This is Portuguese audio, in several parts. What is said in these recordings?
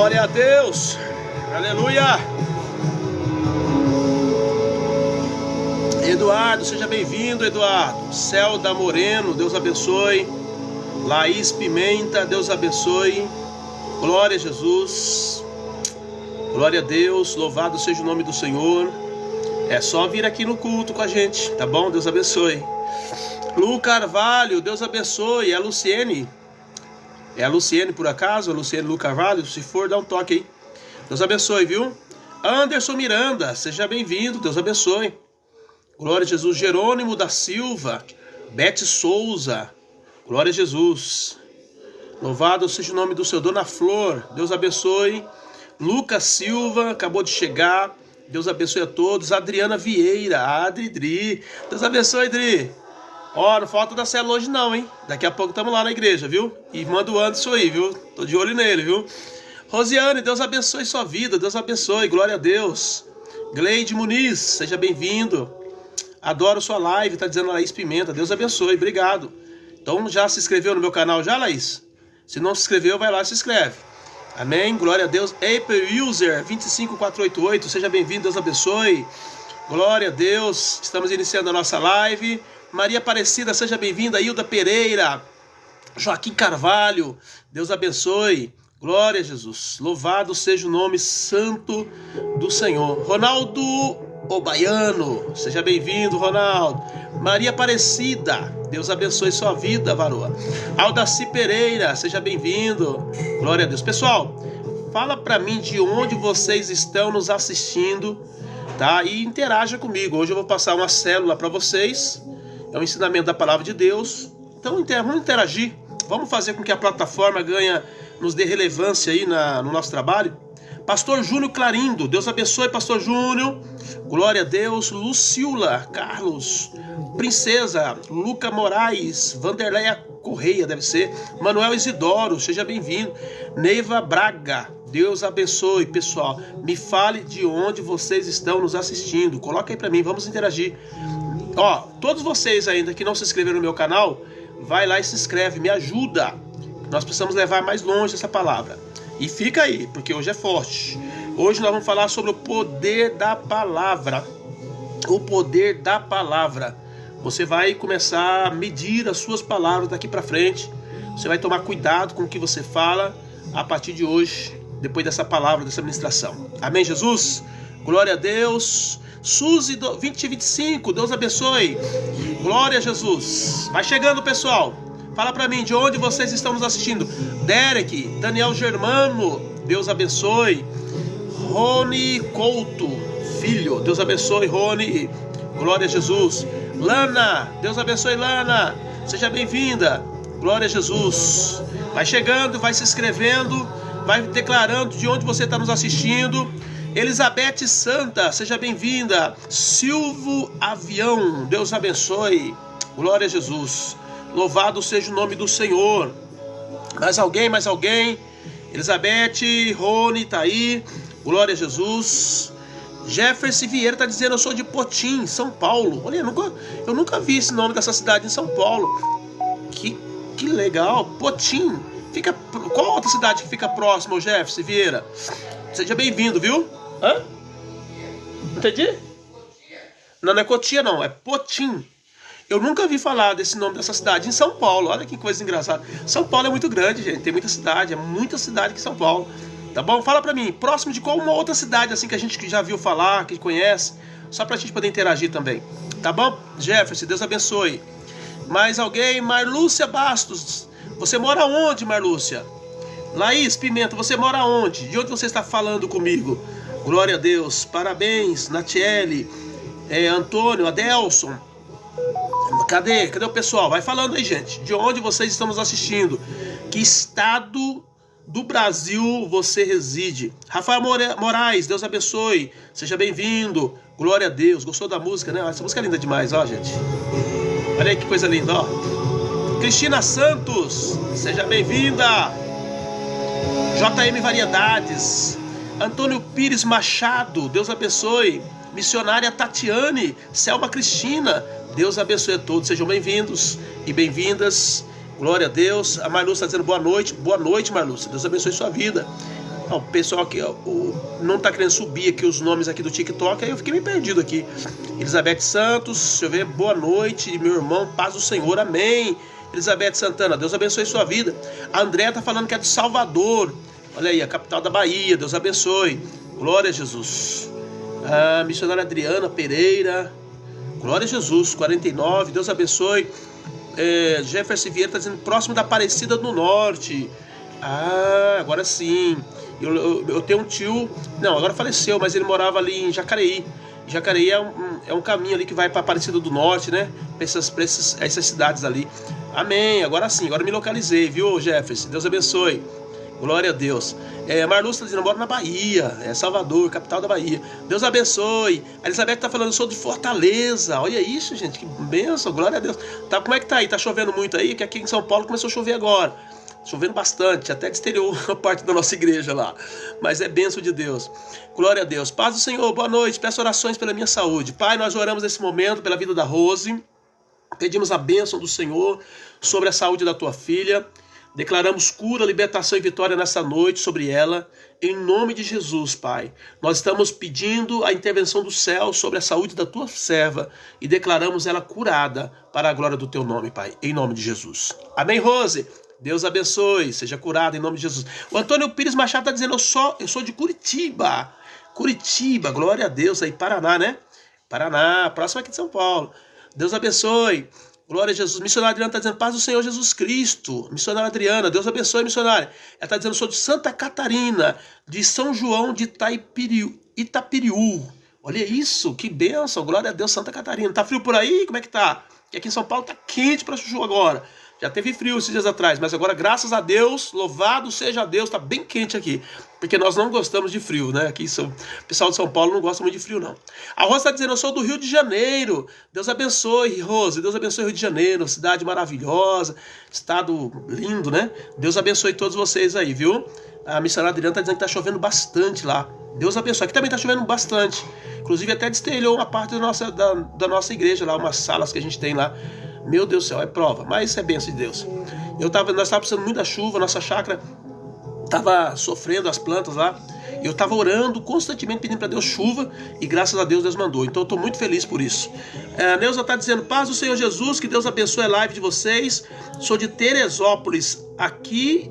Glória a Deus. Aleluia. Eduardo, seja bem-vindo, Eduardo. Celda Moreno, Deus abençoe. Laís Pimenta, Deus abençoe. Glória a Jesus. Glória a Deus, louvado seja o nome do Senhor. É só vir aqui no culto com a gente, tá bom? Deus abençoe. Lu Carvalho, Deus abençoe. É a Luciene. É a Luciene por acaso? A Luciene Lu Carvalho? Se for, dá um toque aí. Deus abençoe, viu? Anderson Miranda, seja bem-vindo, Deus abençoe. Glória a Jesus. Jerônimo da Silva, Beth Souza, glória a Jesus. Louvado seja o nome do Senhor. Dona Flor, Deus abençoe. Lucas Silva, acabou de chegar, Deus abençoe a todos. Adriana Vieira, Adri, Deus abençoe, Adri. Ó, não falta da célula hoje não, hein? Daqui a pouco estamos lá na igreja, viu? E manda o Anderson aí, viu? Tô de olho nele, viu? Rosiane, Deus abençoe sua vida, Deus abençoe, glória a Deus. Gleide Muniz, seja bem-vindo. Adoro sua live, tá dizendo a Laís Pimenta, Deus abençoe, obrigado. Então já se inscreveu no meu canal já, Laís? Se não se inscreveu, vai lá e se inscreve. Amém, glória a Deus. April User 25488, seja bem-vindo, Deus abençoe. Glória a Deus, estamos iniciando a nossa live. Maria Aparecida, seja bem-vinda. Hilda Pereira, Joaquim Carvalho, Deus abençoe. Glória a Jesus, louvado seja o nome santo do Senhor. Ronaldo Obaiano, seja bem-vindo, Ronaldo. Maria Aparecida, Deus abençoe sua vida, varoa. Aldaci Pereira, seja bem-vindo. Glória a Deus. Pessoal, fala pra mim de onde vocês estão nos assistindo, tá? E interaja comigo. Hoje eu vou passar uma célula para vocês. É um ensinamento da palavra de Deus. Então vamos interagir. Vamos fazer com que a plataforma nos dê relevância aí no nosso trabalho. Pastor Júnior Clarindo, Deus abençoe, Pastor Júnior. Glória a Deus. Lucila Carlos, Princesa, Luca Moraes, Vanderleia Correia, deve ser. Manuel Isidoro, seja bem-vindo. Neiva Braga, Deus abençoe, pessoal. Me fale de onde vocês estão nos assistindo. Coloca aí pra mim, vamos interagir. Ó, todos vocês ainda que não se inscreveram no meu canal, vai lá e se inscreve, me ajuda. Nós precisamos levar mais longe essa palavra. E fica aí, porque hoje é forte. Hoje nós vamos falar sobre o poder da palavra. O poder da palavra. Você vai começar a medir as suas palavras daqui para frente. Você vai tomar cuidado com o que você fala a partir de hoje, depois dessa palavra, dessa ministração. Amém, Jesus? Glória a Deus. Suzy 2025, Deus abençoe. Glória a Jesus. Vai chegando, pessoal. Fala pra mim de onde vocês estão nos assistindo. Derek, Daniel Germano, Deus abençoe. Rony Couto, filho, Deus abençoe, Rony. Glória a Jesus. Lana, Deus abençoe, Lana. Seja bem-vinda. Glória a Jesus. Vai chegando, vai se inscrevendo, vai declarando de onde você está nos assistindo. Elizabeth Santa, seja bem-vinda. Silvio Avião, Deus abençoe. Glória a Jesus. Louvado seja o nome do Senhor. Mais alguém, mais alguém? Elizabeth, Rony, tá aí. Glória a Jesus. Jefferson Vieira tá dizendo, eu sou de Potim, São Paulo. Olha, eu nunca vi esse nome dessa cidade em São Paulo. Que legal, Potim. Qual outra cidade que fica próxima ao Jefferson Vieira? Seja bem-vindo, viu? Hã? Entendi? Não é Cotia, não. É Potim. Eu nunca vi falar desse nome dessa cidade em São Paulo. Olha que coisa engraçada. São Paulo é muito grande, gente. Tem muita cidade. É muita cidade que São Paulo. Tá bom? Fala pra mim. Próximo de qual uma outra cidade assim que a gente já viu falar, que conhece. Só pra gente poder interagir também. Tá bom? Jefferson, Deus abençoe. Mais alguém? Marlúcia Bastos. Você mora onde, Marlúcia? Laís Pimenta, você mora onde? De onde você está falando comigo? Glória a Deus, parabéns, Natiele, Antônio, Adelson. Cadê o pessoal? Vai falando aí, gente. De onde vocês estão nos assistindo? Que estado do Brasil você reside? Rafael Moraes, Deus abençoe. Seja bem-vindo. Glória a Deus. Gostou da música, né? Essa música é linda demais, ó, gente. Olha aí que coisa linda, ó. Cristina Santos, seja bem-vinda. JM Variedades, Antônio Pires Machado, Deus abençoe. Missionária Tatiane, Selma Cristina, Deus abençoe a todos, sejam bem-vindos e bem-vindas. Glória a Deus. A Marlúcia está dizendo boa noite, Marlúcia, Deus abençoe sua vida. Ó, o pessoal aqui ó, não tá querendo subir aqui os nomes aqui do TikTok, aí eu fiquei meio perdido aqui. Elizabeth Santos, deixa eu ver, boa noite, meu irmão, paz do Senhor, amém. Elizabeth Santana, Deus abençoe sua vida. A Andréa tá falando que é de Salvador, olha aí, a capital da Bahia, Deus abençoe. Glória a Jesus. A missionária Adriana Pereira, glória a Jesus, 49, Deus abençoe. Jefferson Vieira está dizendo próximo da Aparecida do Norte. Ah, agora sim. Eu tenho um tio, não, agora faleceu, mas ele morava ali em Jacareí. Jacareí é um caminho ali que vai para Aparecida do Norte, né? Para essas cidades ali. Amém, agora sim, agora me localizei, viu, Jefferson? Deus abençoe. Glória a Deus. Marlúcia está dizendo, eu moro na Bahia, Salvador, capital da Bahia. Deus abençoe. A Elizabeth está falando, eu sou de Fortaleza. Olha isso, gente, que bênção, glória a Deus. Tá, como é que tá aí? Tá chovendo muito aí? Que aqui em São Paulo começou a chover agora. Chovendo bastante, até deteriorou a parte da nossa igreja lá. Mas é bênção de Deus. Glória a Deus. Paz do Senhor, boa noite. Peço orações pela minha saúde. Pai, nós oramos nesse momento pela vida da Rose. Pedimos a bênção do Senhor sobre a saúde da tua filha. Declaramos cura, libertação e vitória nessa noite sobre ela, em nome de Jesus, Pai. Nós estamos pedindo a intervenção do céu sobre a saúde da tua serva e declaramos ela curada para a glória do teu nome, Pai, em nome de Jesus. Amém, Rose? Deus abençoe, seja curada em nome de Jesus. O Antônio Pires Machado está dizendo, eu sou de Curitiba. Curitiba, glória a Deus, aí Paraná, né? Paraná, próximo aqui de São Paulo. Deus abençoe. Glória a Jesus. Missionária Adriana está dizendo, paz do Senhor Jesus Cristo. Missionária Adriana, Deus abençoe, missionária. Ela está dizendo, sou de Santa Catarina, de São João de Itapiriú. Olha isso, que bênção. Glória a Deus, Santa Catarina. Tá frio por aí? Como é que tá? Porque aqui em São Paulo tá quente para chuchu agora. Já teve frio esses dias atrás, mas agora, graças a Deus, louvado seja Deus, tá bem quente aqui. Porque nós não gostamos de frio, né? Aqui o pessoal de São Paulo não gosta muito de frio, não. A Rosa está dizendo, eu sou do Rio de Janeiro. Deus abençoe, Rosa. Deus abençoe o Rio de Janeiro, cidade maravilhosa, estado lindo, né? Deus abençoe todos vocês aí, viu? A missionária Adriana está dizendo que tá chovendo bastante lá. Deus abençoe. Aqui também tá chovendo bastante. Inclusive até destelhou uma parte da nossa igreja lá, umas salas que a gente tem lá. Meu Deus do céu, é prova, mas isso é bênção de Deus. Nós estávamos precisando muito da chuva, nossa chácara estava sofrendo, as plantas lá. Eu estava orando constantemente, pedindo para Deus chuva, e graças a Deus mandou. Então eu estou muito feliz por isso. A Neuza está dizendo, paz do Senhor Jesus, que Deus abençoe a live de vocês. Sou de Teresópolis, aqui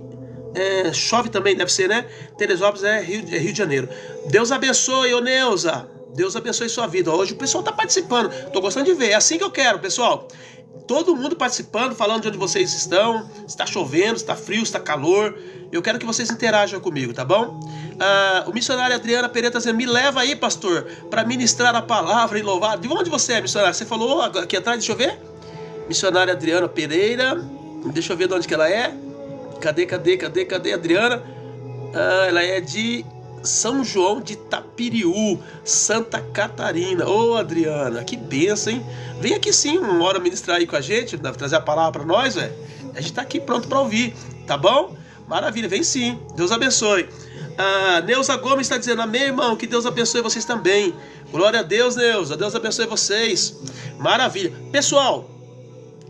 chove também, deve ser, né? Teresópolis é Rio de Janeiro. Deus abençoe, ô Neuza. Deus abençoe sua vida. Hoje o pessoal está participando, estou gostando de ver, é assim que eu quero, pessoal. Todo mundo participando, falando de onde vocês estão, se está chovendo, se está frio, se está calor. Eu quero que vocês interajam comigo, tá bom? O missionário Adriana Pereira está dizendo, me leva aí, pastor, para ministrar a palavra e louvar. De onde você é, missionário? Você falou aqui atrás, deixa eu ver. Missionária Adriana Pereira, deixa eu ver de onde que ela é. Cadê, Adriana? Ela é de São João de Itapiriú, Santa Catarina. Ô, Adriana, que benção, hein? Vem aqui sim, uma hora ministrar aí com a gente, trazer a palavra para nós, velho. A gente tá aqui pronto para ouvir, tá bom? Maravilha, vem sim. Deus abençoe. Neuza Gomes está dizendo, amém, irmão, que Deus abençoe vocês também. Glória a Deus, Neuza, Deus abençoe vocês. Maravilha. Pessoal,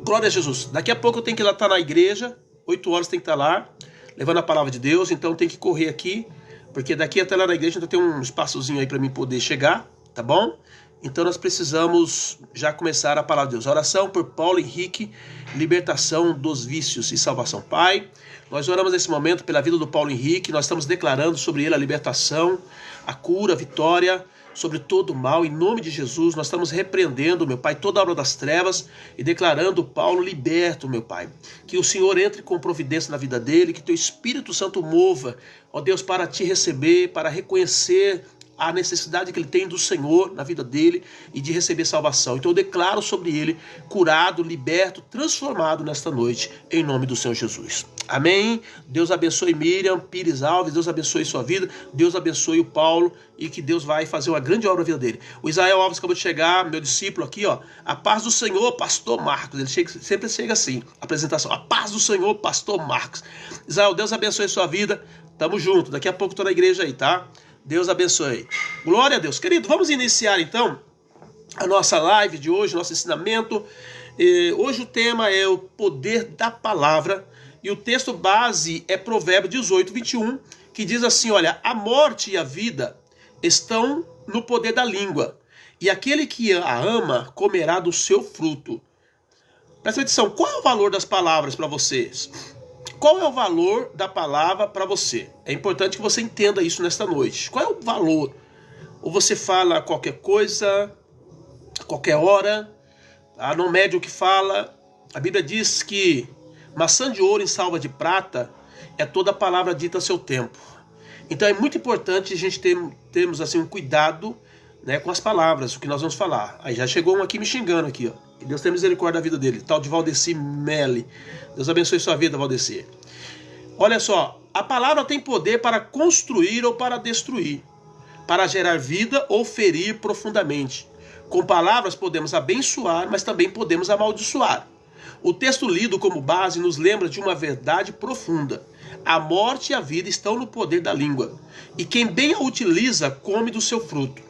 glória a Jesus. Daqui a pouco eu tenho que ir lá estar na igreja, 8 horas tem que estar lá, levando a palavra de Deus, então tem que correr aqui. Porque daqui até lá na igreja ainda tem um espaçozinho aí para mim poder chegar, tá bom? Então nós precisamos já começar a palavra de Deus. A oração por Paulo Henrique, libertação dos vícios e salvação. Pai, nós oramos nesse momento pela vida do Paulo Henrique, nós estamos declarando sobre ele a libertação, a cura, a vitória sobre todo o mal. Em nome de Jesus, nós estamos repreendendo, meu Pai, toda a obra das trevas e declarando Paulo liberto, meu Pai. Que o Senhor entre com providência na vida dele, que teu Espírito Santo mova, ó Deus, para te receber, para reconhecer a necessidade que ele tem do Senhor na vida dele e de receber salvação. Então eu declaro sobre ele curado, liberto, transformado nesta noite, em nome do Senhor Jesus. Amém? Deus abençoe Miriam Pires Alves, Deus abençoe sua vida, Deus abençoe o Paulo e que Deus vai fazer uma grande obra na vida dele. O Israel Alves acabou de chegar, meu discípulo aqui, ó. A paz do Senhor, pastor Marcos. Ele sempre chega assim, apresentação. A paz do Senhor, pastor Marcos. Israel, Deus abençoe sua vida. Tamo junto. Daqui a pouco tô na igreja aí, tá? Deus abençoe. Glória a Deus. Querido, vamos iniciar então a nossa live de hoje, nosso ensinamento. Hoje o tema é o poder da palavra e o texto base é Provérbios 18, 21, que diz assim, olha, a morte e a vida estão no poder da língua, e aquele que a ama comerá do seu fruto. Presta atenção, qual é o valor das palavras para vocês? Qual é o valor da palavra para você? É importante que você entenda isso nesta noite. Qual é o valor? Ou você fala qualquer coisa, a qualquer hora, não mede o que fala. A Bíblia diz que maçã de ouro em salva de prata é toda palavra dita a seu tempo. Então é muito importante a gente termos assim, um cuidado, né, com as palavras, o que nós vamos falar. Aí já chegou um aqui me xingando aqui, ó. Que Deus tenha misericórdia da vida dele, tal de Valdeci Melli. Deus abençoe sua vida, Valdeci. Olha só, a palavra tem poder para construir ou para destruir, para gerar vida ou ferir profundamente. Com palavras podemos abençoar, mas também podemos amaldiçoar. O texto lido como base nos lembra de uma verdade profunda. A morte e a vida estão no poder da língua, e quem bem a utiliza come do seu fruto.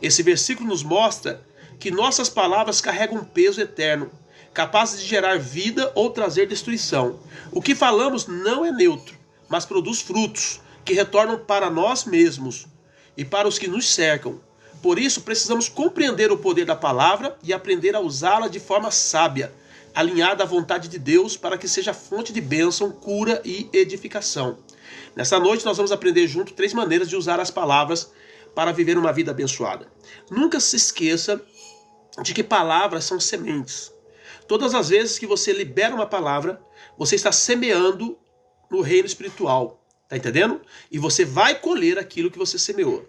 Esse versículo nos mostra que nossas palavras carregam um peso eterno, capazes de gerar vida ou trazer destruição. O que falamos não é neutro, mas produz frutos que retornam para nós mesmos e para os que nos cercam. Por isso, precisamos compreender o poder da palavra e aprender a usá-la de forma sábia, alinhada à vontade de Deus, para que seja fonte de bênção, cura e edificação. Nessa noite nós vamos aprender junto 3 maneiras de usar as palavras para viver uma vida abençoada. Nunca se esqueça de que palavras são sementes. Todas as vezes que você libera uma palavra, você está semeando no reino espiritual. Tá entendendo? E você vai colher aquilo que você semeou.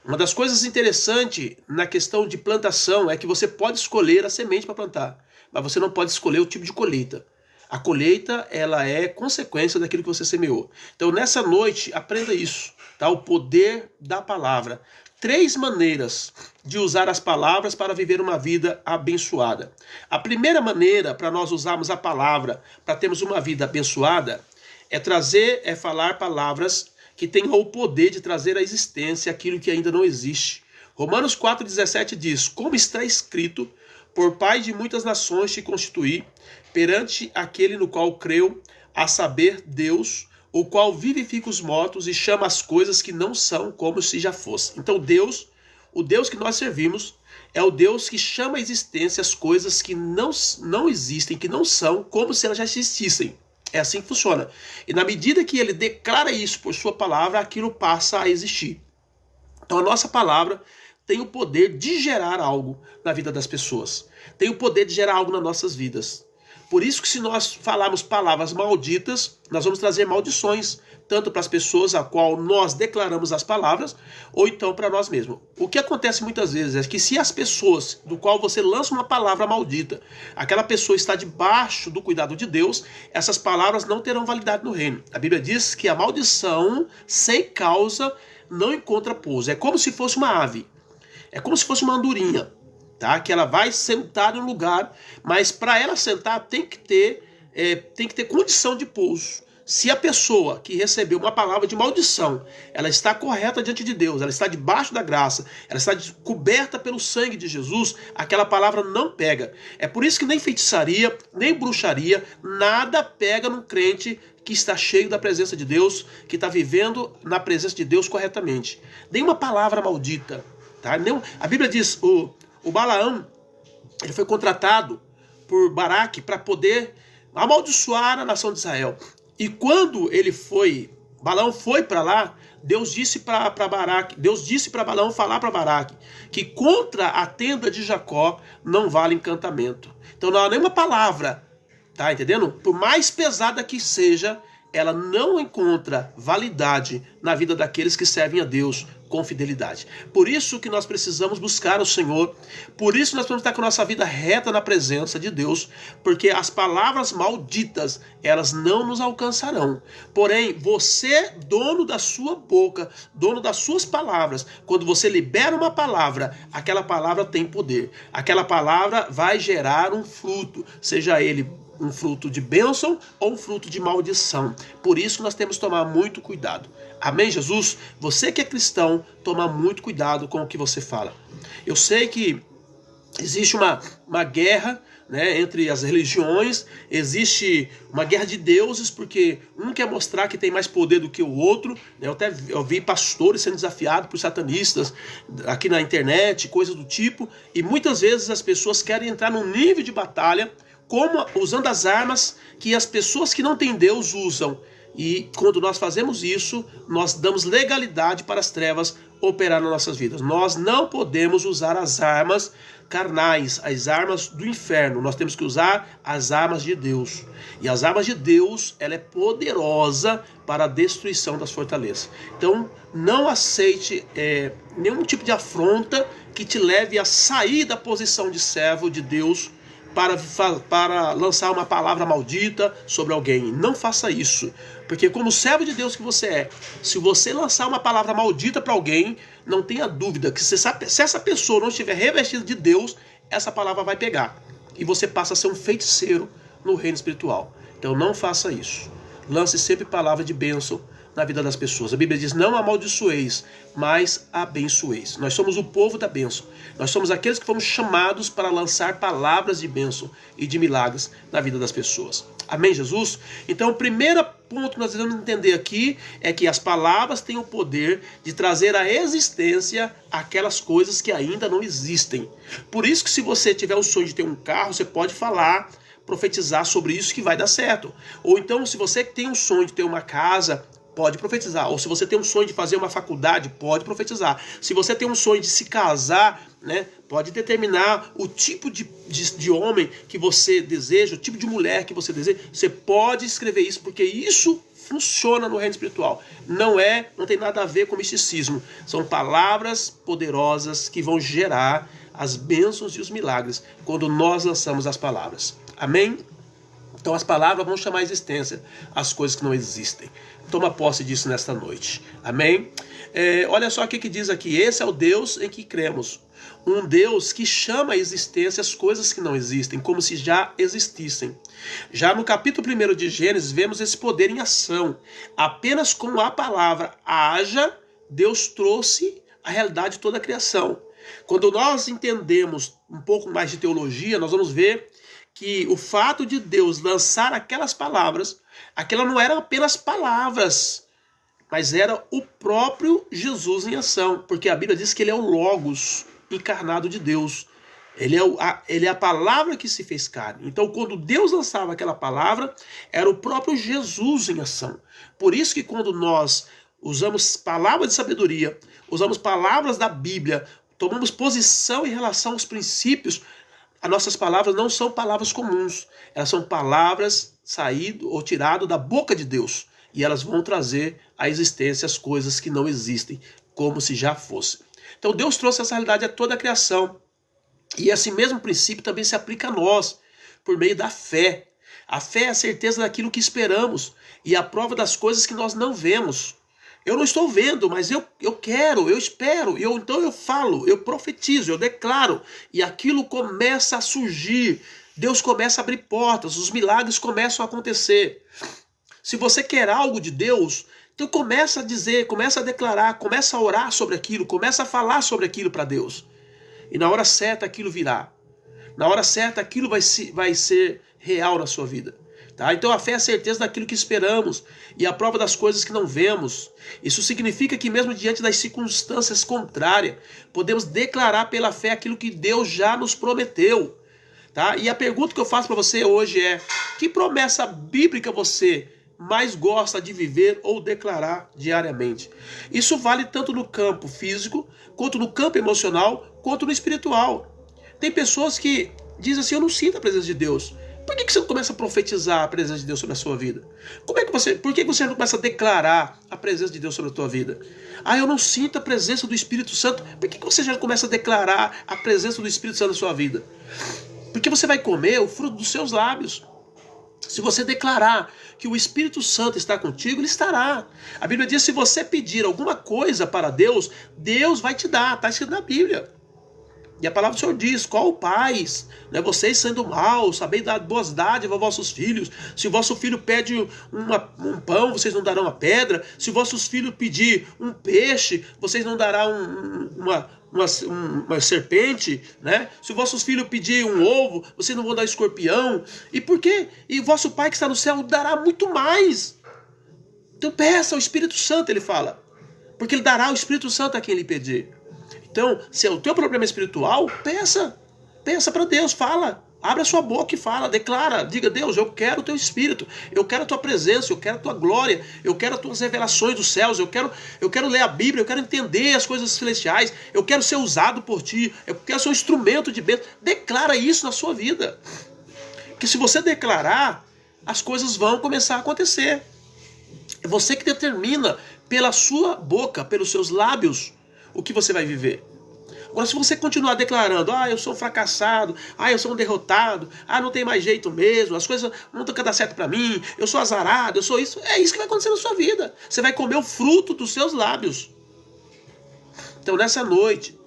Uma das coisas interessantes na questão de plantação é que você pode escolher a semente para plantar, mas você não pode escolher o tipo de colheita. A colheita, ela é consequência daquilo que você semeou. Então, nessa noite, aprenda isso, tá? O poder da palavra. 3 maneiras de usar as palavras para viver uma vida abençoada. A primeira maneira para nós usarmos a palavra para termos uma vida abençoada é falar palavras que tenham o poder de trazer à existência aquilo que ainda não existe. Romanos 4,17 diz, como está escrito, por pai de muitas nações te constituí, perante aquele no qual creu, a saber, Deus, o qual vivifica os mortos e chama as coisas que não são como se já fossem. Então Deus, o Deus que nós servimos, é o Deus que chama à existência as coisas que não existem, que não são como se elas já existissem. É assim que funciona. E na medida que ele declara isso por sua palavra, aquilo passa a existir. Então a nossa palavra tem o poder de gerar algo na vida das pessoas. Tem o poder de gerar algo nas nossas vidas. Por isso que se nós falarmos palavras malditas, nós vamos trazer maldições, tanto para as pessoas a qual nós declaramos as palavras, ou então para nós mesmos. O que acontece muitas vezes é que se as pessoas do qual você lança uma palavra maldita, aquela pessoa está debaixo do cuidado de Deus, essas palavras não terão validade no reino. A Bíblia diz que a maldição sem causa não encontra pouso. É como se fosse uma ave. É como se fosse uma andorinha. Tá? Que ela vai sentar em um lugar, mas para ela sentar tem que ter condição de pouso. Se a pessoa que recebeu uma palavra de maldição, ela está correta diante de Deus, ela está debaixo da graça, ela está coberta pelo sangue de Jesus, aquela palavra não pega. É por isso que nem feitiçaria, nem bruxaria, nada pega num crente que está cheio da presença de Deus, que está vivendo na presença de Deus corretamente. Nenhuma palavra maldita. Tá? A Bíblia diz, o Balaão, ele foi contratado por Baraque para poder amaldiçoar a nação de Israel. E quando Balaão foi para lá, Deus disse para Balaão falar para Baraque que contra a tenda de Jacó não vale encantamento. Então não há nenhuma palavra, tá entendendo? Por mais pesada que seja, ela não encontra validade na vida daqueles que servem a Deus com fidelidade. Por isso que nós precisamos buscar o Senhor, por isso nós precisamos estar com a nossa vida reta na presença de Deus, porque as palavras malditas, elas não nos alcançarão. Porém, você, dono da sua boca, dono das suas palavras, quando você libera uma palavra, aquela palavra tem poder. Aquela palavra vai gerar um fruto, seja ele um fruto de bênção ou um fruto de maldição. Por isso nós temos que tomar muito cuidado. Amém, Jesus? Você que é cristão, toma muito cuidado com o que você fala. Eu sei que existe uma guerra né, entre as religiões, existe uma guerra de deuses, porque um quer mostrar que tem mais poder do que o outro, né? Eu vi pastores sendo desafiados por satanistas aqui na internet, coisas do tipo, e muitas vezes as pessoas querem entrar num nível de batalha, usando as armas que as pessoas que não têm Deus usam. E quando nós fazemos isso, nós damos legalidade para as trevas operar nas nossas vidas. Nós não podemos usar as armas carnais, as armas do inferno. Nós temos que usar as armas de Deus. E as armas de Deus, ela é poderosa para a destruição das fortalezas. Então, não aceite nenhum tipo de afronta que te leve a sair da posição de servo de Deus para lançar uma palavra maldita sobre alguém. Não faça isso, porque como servo de Deus que você é, se você lançar uma palavra maldita para alguém, não tenha dúvida que se essa pessoa não estiver revestida de Deus, essa palavra vai pegar, e você passa a ser um feiticeiro no reino espiritual. Então não faça isso. Lance sempre palavra de bênção na vida das pessoas. A Bíblia diz: não amaldiçoeis, mas abençoeis. Nós somos o povo da bênção. Nós somos aqueles que fomos chamados para lançar palavras de bênção e de milagres na vida das pessoas. Amém, Jesus? Então, o primeiro ponto que nós devemos entender aqui é que as palavras têm o poder de trazer à existência aquelas coisas que ainda não existem. Por isso que se você tiver o sonho de ter um carro, você pode falar, profetizar sobre isso que vai dar certo. Ou então, se você tem um sonho de ter uma casa, pode profetizar. Ou se você tem um sonho de fazer uma faculdade, pode profetizar. Se você tem um sonho de se casar, né, pode determinar o tipo de homem que você deseja, o tipo de mulher que você deseja. Você pode escrever isso, porque isso funciona no reino espiritual. Não tem nada a ver com misticismo. São palavras poderosas que vão gerar as bênçãos e os milagres quando nós lançamos as palavras. Amém? Então as palavras vão chamar à existência as coisas que não existem. Toma posse disso nesta noite. Amém? Olha só o que diz aqui. Esse é o Deus em que cremos. Um Deus que chama à existência as coisas que não existem, como se já existissem. Já no capítulo 1 de Gênesis, vemos esse poder em ação. Apenas com a palavra haja, Deus trouxe a realidade de toda a criação. Quando nós entendemos um pouco mais de teologia, nós vamos ver que o fato de Deus lançar aquelas palavras, aquelas não eram apenas palavras, mas era o próprio Jesus em ação, porque a Bíblia diz que ele é o Logos encarnado de Deus. Ele é a palavra que se fez carne. Então, quando Deus lançava aquela palavra, era o próprio Jesus em ação. Por isso que quando nós usamos palavras de sabedoria, usamos palavras da Bíblia, tomamos posição em relação aos princípios, as nossas palavras não são palavras comuns. Elas são palavras saídas ou tiradas da boca de Deus. E elas vão trazer à existência as coisas que não existem, como se já fossem. Então Deus trouxe essa realidade a toda a criação. E esse mesmo princípio também se aplica a nós, por meio da fé. A fé é a certeza daquilo que esperamos e a prova das coisas que nós não vemos. Eu não estou vendo, mas eu quero, eu espero, então eu falo, eu profetizo, eu declaro. E aquilo começa a surgir. Deus começa a abrir portas, os milagres começam a acontecer. Se você quer algo de Deus, então começa a dizer, começa a declarar, começa a orar sobre aquilo, começa a falar sobre aquilo para Deus. E na hora certa aquilo virá. Na hora certa aquilo vai ser real na sua vida. Tá? Então a fé é a certeza daquilo que esperamos e a prova das coisas que não vemos. Isso significa que mesmo diante das circunstâncias contrárias, podemos declarar pela fé aquilo que Deus já nos prometeu. Tá? E a pergunta que eu faço para você hoje é: que promessa bíblica você mais gosta de viver ou declarar diariamente? Isso vale tanto no campo físico, quanto no campo emocional, quanto no espiritual. Tem pessoas que dizem assim: eu não sinto a presença de Deus. Por que você não começa a profetizar a presença de Deus sobre a sua vida? Por que você não começa a declarar a presença de Deus sobre a tua vida? Ah, eu não sinto a presença do Espírito Santo. Por que você já começa a declarar a presença do Espírito Santo na sua vida? Porque você vai comer o fruto dos seus lábios. Se você declarar que o Espírito Santo está contigo, ele estará. A Bíblia diz: se você pedir alguma coisa para Deus, Deus vai te dar. Está escrito na Bíblia. E a palavra do Senhor diz: qual pais, né, vocês sendo maus, sabem dar boas dádivas aos vossos filhos. Se o vosso filho pede um pão, vocês não darão uma pedra. Se vossos filhos pedir um peixe, vocês não darão uma serpente, né? Se vossos filhos pedirem um ovo, vocês não vão dar escorpião. E por quê? E vosso Pai que está no céu dará muito mais. Então peça ao Espírito Santo, ele fala. Porque ele dará o Espírito Santo a quem ele pedir. Então, se o teu problema é espiritual, peça. Peça para Deus, fala. Abre a sua boca e fala, declara, diga: Deus, eu quero o teu Espírito, eu quero a tua presença, eu quero a tua glória, eu quero as tuas revelações dos céus, eu quero ler a Bíblia, eu quero entender as coisas celestiais, eu quero ser usado por ti, eu quero ser um instrumento de bênção. Declara isso na sua vida. Que se você declarar, as coisas vão começar a acontecer. É você que determina pela sua boca, pelos seus lábios, o que você vai viver. Agora, se você continuar declarando: eu sou um fracassado, eu sou um derrotado, não tem mais jeito mesmo, as coisas não estão dar certo para mim, eu sou azarado, eu sou isso, é isso que vai acontecer na sua vida. Você vai comer o fruto dos seus lábios. Então, nessa noite,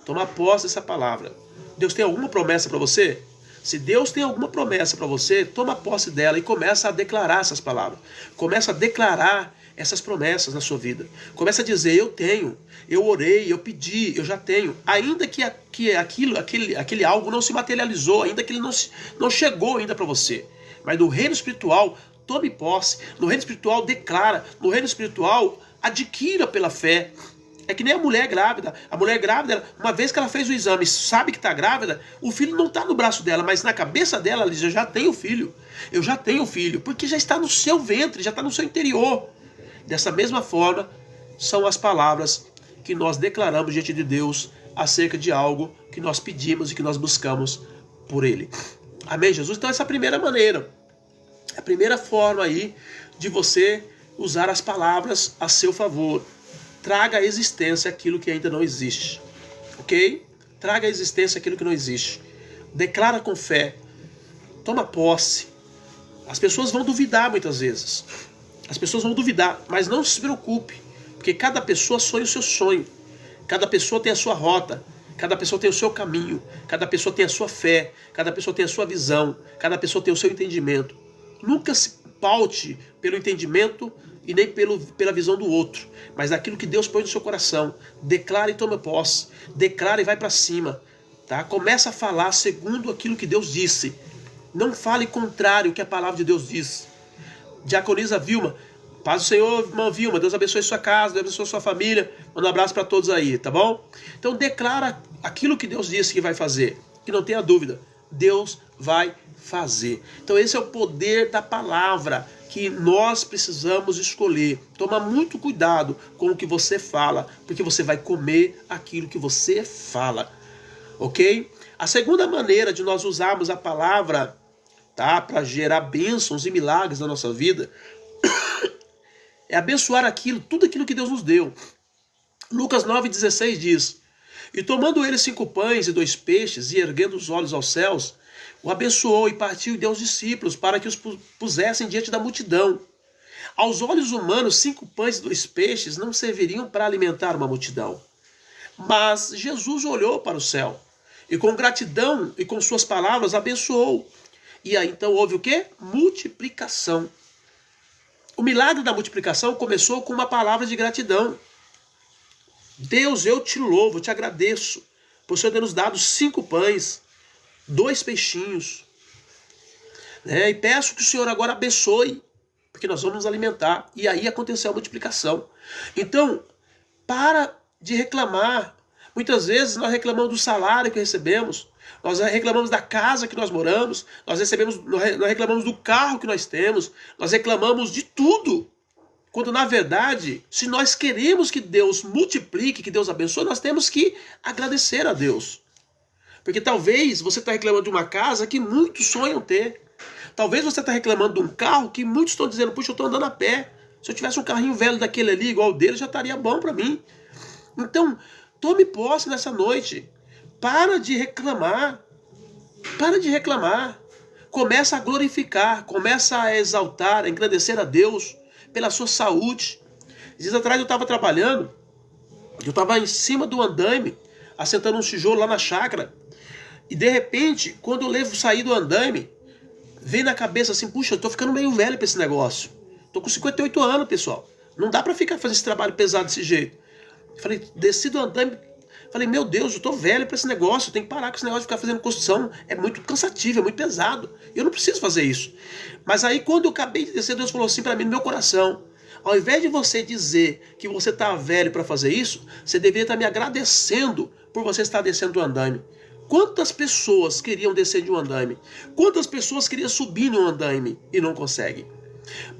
toma posse dessa palavra. Deus tem alguma promessa para você? Se Deus tem alguma promessa para você, toma posse dela e começa a declarar essas palavras. Começa a declarar essas promessas na sua vida. Começa a dizer: eu tenho, eu orei, eu pedi, eu já tenho. Ainda que aquele algo não se materializou, ainda que ele não chegou ainda para você. Mas no reino espiritual, tome posse. No reino espiritual, declara. No reino espiritual, adquira pela fé. É que nem a mulher grávida. A mulher grávida, uma vez que ela fez o exame, sabe que está grávida, o filho não está no braço dela, mas na cabeça dela, ela diz: eu já tenho filho. Eu já tenho filho. Porque já está no seu ventre, já está no seu interior. Dessa mesma forma, são as palavras que nós declaramos diante de Deus acerca de algo que nós pedimos e que nós buscamos por Ele. Amém, Jesus? Então essa é a primeira maneira. A primeira forma aí de você usar as palavras a seu favor. Traga à existência aquilo que ainda não existe. Ok? Traga à existência aquilo que não existe. Declara com fé. Toma posse. As pessoas vão duvidar muitas vezes. As pessoas vão duvidar, mas não se preocupe. Porque cada pessoa sonha o seu sonho. Cada pessoa tem a sua rota. Cada pessoa tem o seu caminho. Cada pessoa tem a sua fé. Cada pessoa tem a sua visão. Cada pessoa tem o seu entendimento. Nunca se paute pelo entendimento e nem pela visão do outro, mas daquilo que Deus põe no seu coração. Declara e toma posse. Declara e vai para cima. Tá? Começa a falar segundo aquilo que Deus disse. Não fale contrário ao que a palavra de Deus diz. Diaconisa Vilma, paz do Senhor, irmã Vilma, Deus abençoe sua casa, Deus abençoe sua família. Manda um abraço para todos aí, tá bom? Então declara aquilo que Deus disse que vai fazer. Que não tenha dúvida, Deus vai fazer. Então esse é o poder da palavra que nós precisamos escolher. Toma muito cuidado com o que você fala, porque você vai comer aquilo que você fala. Ok? A segunda maneira de nós usarmos a palavra, tá, para gerar bênçãos e milagres na nossa vida é abençoar tudo aquilo que Deus nos deu. Lucas 9,16 diz: e tomando ele 5 pães e 2 peixes, e erguendo os olhos aos céus, o abençoou e partiu e deu aos discípulos para que os pusessem diante da multidão. Aos olhos humanos, 5 pães e 2 peixes não serviriam para alimentar uma multidão. Mas Jesus olhou para o céu e com gratidão e com suas palavras abençoou. E aí então houve o quê? Multiplicação. O milagre da multiplicação começou com uma palavra de gratidão. Deus, eu te louvo, eu te agradeço por o Senhor ter nos dado 5 pães, 2 peixinhos. E peço que o Senhor agora abençoe, porque nós vamos nos alimentar. E aí aconteceu a multiplicação. Então, para de reclamar. Muitas vezes nós reclamamos do salário que recebemos, nós reclamamos da casa que nós moramos, nós reclamamos do carro que nós temos, nós reclamamos de tudo. Quando na verdade, se nós queremos que Deus multiplique, que Deus abençoe, nós temos que agradecer a Deus. Porque talvez você está reclamando de uma casa que muitos sonham ter. Talvez você está reclamando de um carro que muitos estão dizendo: puxa, eu estou andando a pé. Se eu tivesse um carrinho velho daquele ali, igual o dele, já estaria bom para mim. Então, tome posse nessa noite. Para de reclamar. Para de reclamar. Começa a glorificar, começa a exaltar, a engrandecer a Deus pela sua saúde. Dias atrás eu estava trabalhando, eu estava em cima do andaime, assentando um tijolo lá na chácara, e de repente, quando eu saí do andaime, veio na cabeça assim: puxa, eu estou ficando meio velho para esse negócio. Estou com 58 anos, pessoal. Não dá para ficar fazendo esse trabalho pesado desse jeito. Eu falei, desci do andaime, Falei, meu Deus, eu tô velho para esse negócio, eu tenho que parar com esse negócio de ficar fazendo construção. É muito cansativo, é muito pesado. Eu não preciso fazer isso. Mas aí quando eu acabei de descer, Deus falou assim para mim no meu coração: ao invés de você dizer que você tá velho para fazer isso, você deveria estar me agradecendo por você estar descendo do andaime. Quantas pessoas queriam descer de um andaime? Quantas pessoas queriam subir no andaime e não conseguem?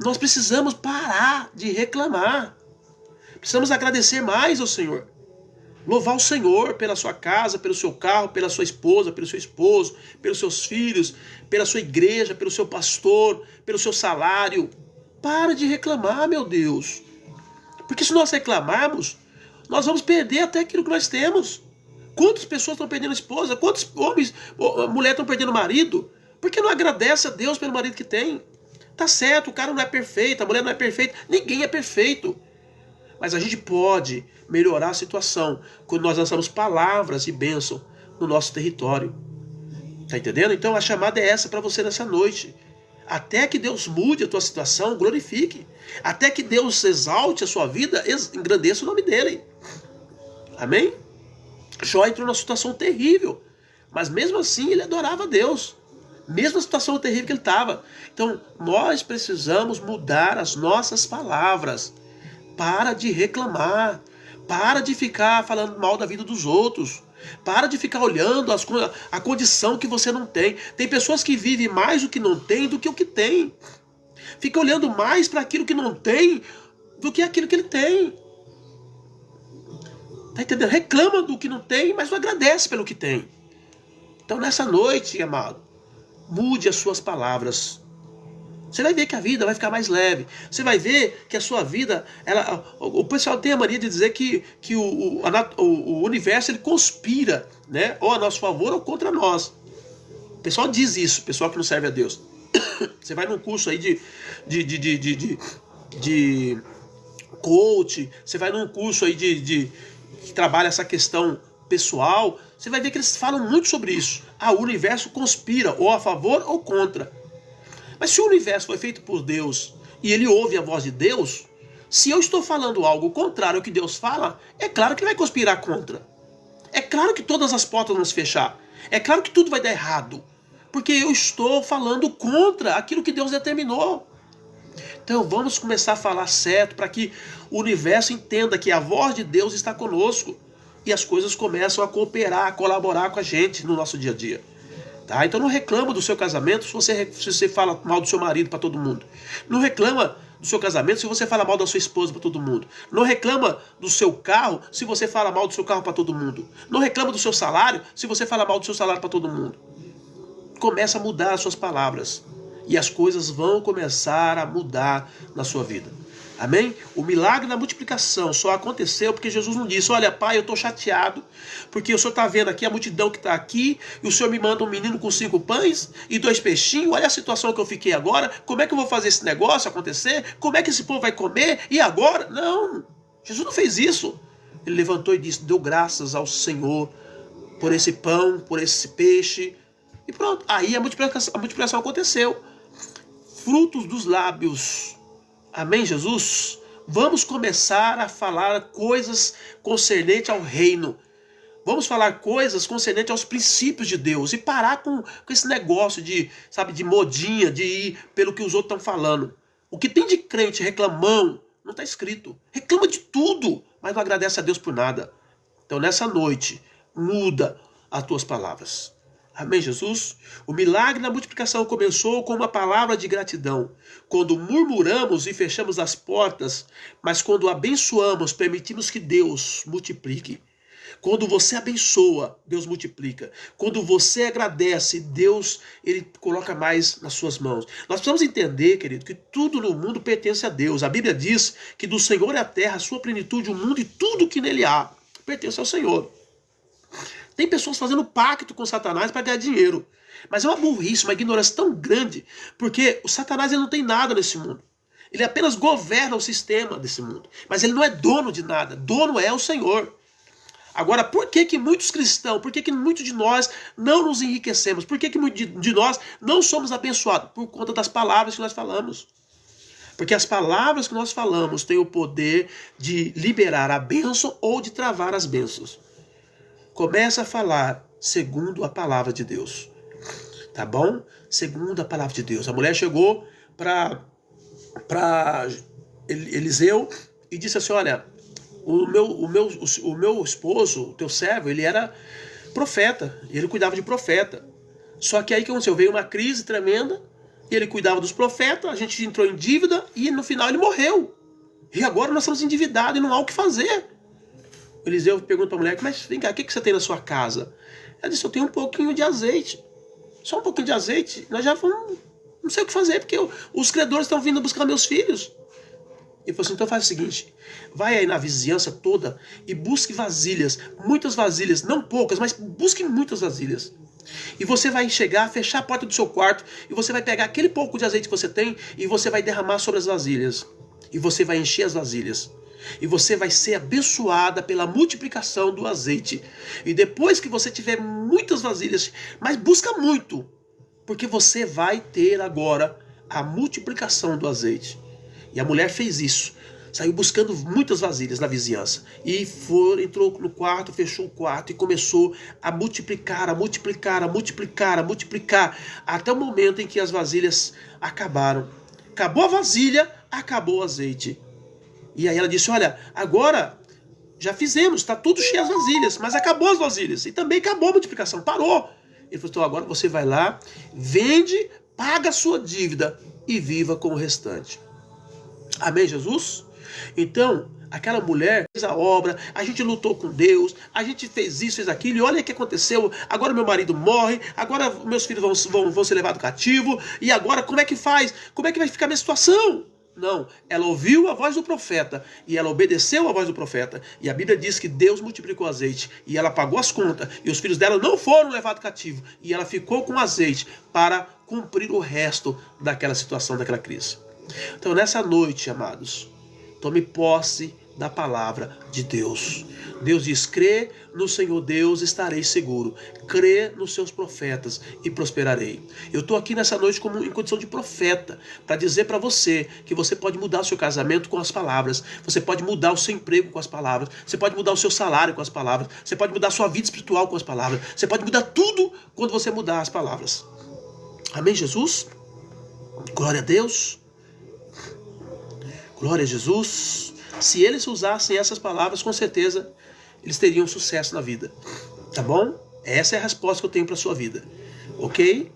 Nós precisamos parar de reclamar. Precisamos agradecer mais ao Senhor. Louvar o Senhor pela sua casa, pelo seu carro, pela sua esposa, pelo seu esposo, pelos seus filhos, pela sua igreja, pelo seu pastor, pelo seu salário. Para de reclamar, meu Deus. Porque se nós reclamarmos, nós vamos perder até aquilo que nós temos. Quantas pessoas estão perdendo esposa? Quantos homens, mulheres estão perdendo marido? Porque não agradece a Deus pelo marido que tem. Tá certo, o cara não é perfeito, a mulher não é perfeita, ninguém é perfeito. Mas a gente pode melhorar a situação quando nós lançamos palavras de bênção no nosso território. Tá entendendo? Então a chamada é essa para você nessa noite. Até que Deus mude a tua situação, glorifique. Até que Deus exalte a sua vida, engrandeça o nome dele. Amém? Jó entrou numa situação terrível, mas mesmo assim ele adorava a Deus. Mesmo a situação terrível que ele estava. Então nós precisamos mudar as nossas palavras. Para de reclamar. Para de ficar falando mal da vida dos outros. Para de ficar olhando a condição que você não tem. Tem pessoas que vivem mais o que não tem do que o que tem. Fica olhando mais para aquilo que não tem do que aquilo que ele tem. Tá entendendo? Reclama do que não tem, mas não agradece pelo que tem. Então nessa noite, amado, mude as suas palavras. Você vai ver que a vida vai ficar mais leve. Você vai ver que a sua vida... o pessoal tem a mania de dizer que o universo ele conspira, né? Ou a nosso favor ou contra nós. O pessoal diz isso, o pessoal que não serve a Deus. Você vai num curso aí de coach, você vai num curso aí que trabalha essa questão pessoal, você vai ver que eles falam muito sobre isso. O universo conspira, ou a favor ou contra. Mas se o universo foi feito por Deus e ele ouve a voz de Deus, se eu estou falando algo contrário ao que Deus fala, é claro que ele vai conspirar contra. É claro que todas as portas vão se fechar. É claro que tudo vai dar errado. Porque eu estou falando contra aquilo que Deus determinou. Então vamos começar a falar certo para que o universo entenda que a voz de Deus está conosco. E as coisas começam a cooperar, a colaborar com a gente no nosso dia a dia. Tá? Então não reclama do seu casamento se você fala mal do seu marido para todo mundo. Não reclama do seu casamento se você fala mal da sua esposa para todo mundo. Não reclama do seu carro se você fala mal do seu carro para todo mundo. Não reclama do seu salário se você fala mal do seu salário para todo mundo. Começa a mudar as suas palavras. E as coisas vão começar a mudar na sua vida. Amém? O milagre da multiplicação só aconteceu porque Jesus não disse: olha, pai, eu estou chateado porque o senhor está vendo aqui a multidão que está aqui e o senhor me manda um menino com 5 pães e 2 peixinhos. Olha a situação que eu fiquei agora. Como é que eu vou fazer esse negócio acontecer? Como é que esse povo vai comer? E agora? Não, Jesus não fez isso. Ele levantou e disse: deu graças ao Senhor por esse pão, por esse peixe. E pronto, aí a multiplicação aconteceu. Frutos dos lábios. Amém, Jesus? Vamos começar a falar coisas concernentes ao reino. Vamos falar coisas concernentes aos princípios de Deus. E parar com esse negócio de modinha, de ir pelo que os outros estão falando. O que tem de crente reclamão, não está escrito. Reclama de tudo, mas não agradece a Deus por nada. Então nessa noite, muda as tuas palavras. Amém, Jesus? O milagre da multiplicação começou com uma palavra de gratidão. Quando murmuramos e fechamos as portas, mas quando abençoamos, permitimos que Deus multiplique. Quando você abençoa, Deus multiplica. Quando você agradece, Deus ele coloca mais nas suas mãos. Nós precisamos entender, querido, que tudo no mundo pertence a Deus. A Bíblia diz que do Senhor é a terra, a sua plenitude, o mundo e tudo que nele há pertence ao Senhor. Tem pessoas fazendo pacto com Satanás para ganhar dinheiro. Mas é uma burrice, uma ignorância tão grande, porque o Satanás ele não tem nada nesse mundo. Ele apenas governa o sistema desse mundo. Mas ele não é dono de nada. Dono é o Senhor. Agora, por que muitos cristãos, por que muitos de nós não nos enriquecemos? Por que muitos de nós não somos abençoados? Por conta das palavras que nós falamos. Porque as palavras que nós falamos têm o poder de liberar a bênção ou de travar as bênçãos. Começa a falar segundo a palavra de Deus. Tá bom? Segundo a palavra de Deus. A mulher chegou para Eliseu e disse assim: olha, o meu esposo, o teu servo, ele era profeta, e ele cuidava de profeta. Só que aí que aconteceu? Veio uma crise tremenda, e ele cuidava dos profetas, a gente entrou em dívida, e no final ele morreu. E agora nós estamos endividados e não há o que fazer. Eliseu pergunta para a mulher: mas vem cá, o que você tem na sua casa? Ela disse: eu tenho um pouquinho de azeite. Só um pouquinho de azeite, nós já vamos, não sei o que fazer, porque os credores estão vindo buscar meus filhos. Ele falou assim: então faz o seguinte, vai aí na vizinhança toda e busque vasilhas, muitas vasilhas, não poucas, mas busque muitas vasilhas. E você vai chegar, fechar a porta do seu quarto, e você vai pegar aquele pouco de azeite que você tem, e você vai derramar sobre as vasilhas. E você vai encher as vasilhas. E você vai ser abençoada pela multiplicação do azeite. E depois que você tiver muitas vasilhas, mas busca muito, porque você vai ter agora a multiplicação do azeite. E a mulher fez isso. Saiu buscando muitas vasilhas na vizinhança. E entrou no quarto, fechou o quarto e começou a multiplicar, a multiplicar, a multiplicar, a multiplicar. Até o momento em que as vasilhas acabaram. Acabou a vasilha, acabou o azeite. E aí ela disse: olha, agora já fizemos, está tudo cheio as vasilhas, mas acabou as vasilhas. E também acabou a multiplicação, parou. Ele falou: então agora você vai lá, vende, paga a sua dívida e viva com o restante. Amém, Jesus? Então, aquela mulher fez a obra, a gente lutou com Deus, a gente fez isso, fez aquilo, e olha o que aconteceu, agora meu marido morre, agora meus filhos vão ser levados cativo, e agora como é que faz? Como é que vai ficar a minha situação? Não, ela ouviu a voz do profeta, e ela obedeceu a voz do profeta, e a Bíblia diz que Deus multiplicou o azeite, e ela pagou as contas, e os filhos dela não foram levados cativo, e ela ficou com azeite para cumprir o resto daquela situação, daquela crise. Então nessa noite, amados, tome posse da palavra de Deus. Deus diz: crê no Senhor Deus, estarei seguro. Crê nos seus profetas e prosperarei. Eu estou aqui nessa noite em condição de profeta, para dizer para você que você pode mudar o seu casamento com as palavras, você pode mudar o seu emprego com as palavras, você pode mudar o seu salário com as palavras, você pode mudar a sua vida espiritual com as palavras, você pode mudar tudo quando você mudar as palavras. Amém, Jesus? Glória a Deus. Glória a Jesus. Se eles usassem essas palavras, com certeza eles teriam sucesso na vida. Tá bom? Essa é a resposta que eu tenho para a sua vida. Ok?